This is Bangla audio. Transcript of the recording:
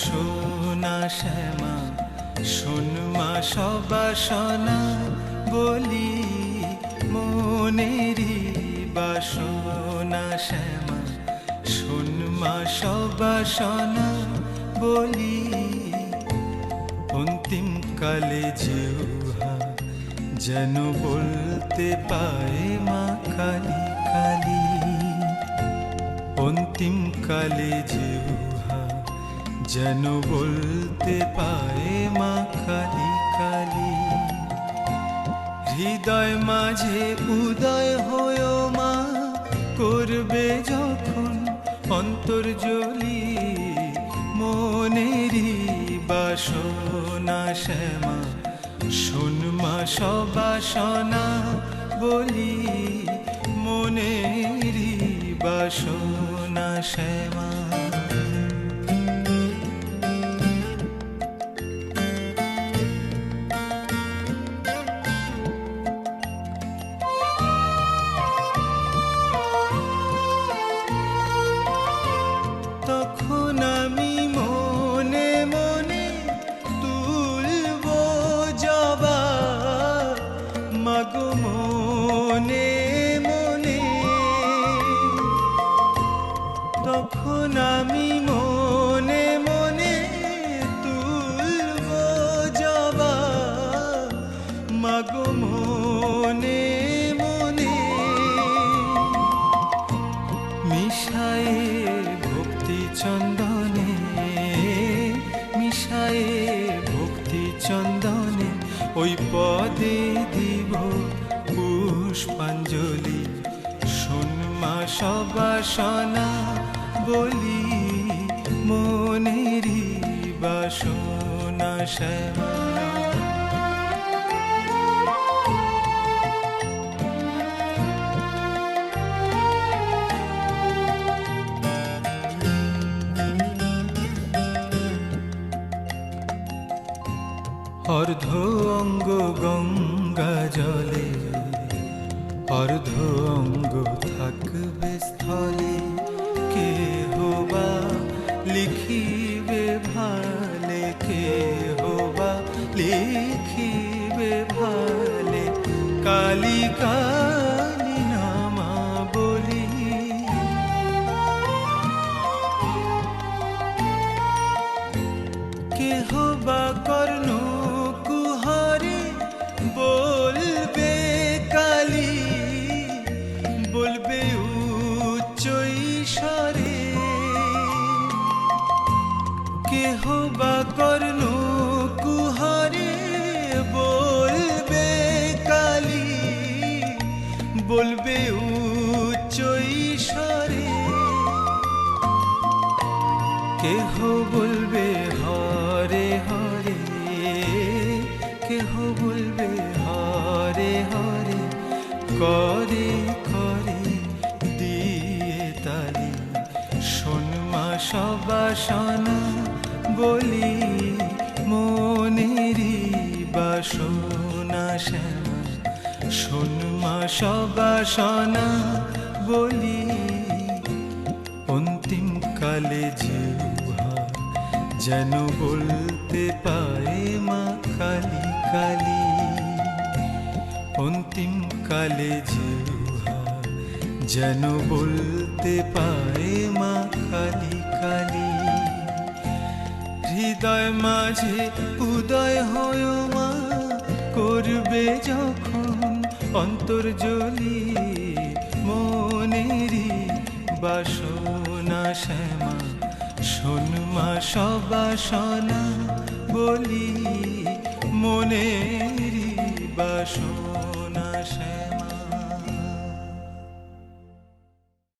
সোনা শ্যামা শোন মা সবাসনা বলি মনেরই বাসনা শ্যামা শোন মা সবাসনা বলি অন্তিম কালে জিহ্বা যেন বলতে পায় মা কালী কালী অন্তিম কালে জিহ্বা যেন বলতে পায় মা কালী কালী হৃদয় মাঝে উদয় হয় মা করবে যখন অন্তর্জলি মনেরই বাসনা শ্যামা শোন মা সবাসনা বলি মনেরই বাসনা শ্যামা তখন আমি মনে মনে তুলব জবা মাগো মনে মনে তখন আমি মনে মনে তুলব জবা মাগো মনে মনে মিশায়ে ভক্তি চন্দনে মিশায়ে ভক্তি চন্দনে ওই পদে দিব পুষ্পাঞ্জলি শোন মা সবাসনা বলি মনেরই বাসনা শ্যামা অর্ধ অঙ্গ গঙ্গা জলে অর্ধ অঙ্গ থাকবে স্থলে কে হবা লিখিবে ভালে কে হবা লিখিবে ভালে কালী কালী নামা বলি কে হবা কর্ণ বলবে কালী বলবে উচ্চ ঈশ্বরে কেহ বা কর্ণ কুহরে বলবে কালী বলবে উচ্চ ঈশ্বরে কেহ বলবে হরে হরে কেহ বলবে হরে হরে করে করে দিয়ে তালি শোন মা সবাসনা বলি মনেরই বাসনা শ্যামা শোন মা সবাসনা বলি অন্তিম কালে জিহ্বা যেন বলতে পায় মা কালী কালী অন্তিম কালে জিহ্বা যেন বলতে পায় মা কালী কালী হৃদয় মাঝে উদয় হয় মা করবে যখন অন্তর্জলি মনেরই বাসনা শ্যামা শোন মা সবাসনা বলি মনেরই বাসনা শ্যামা।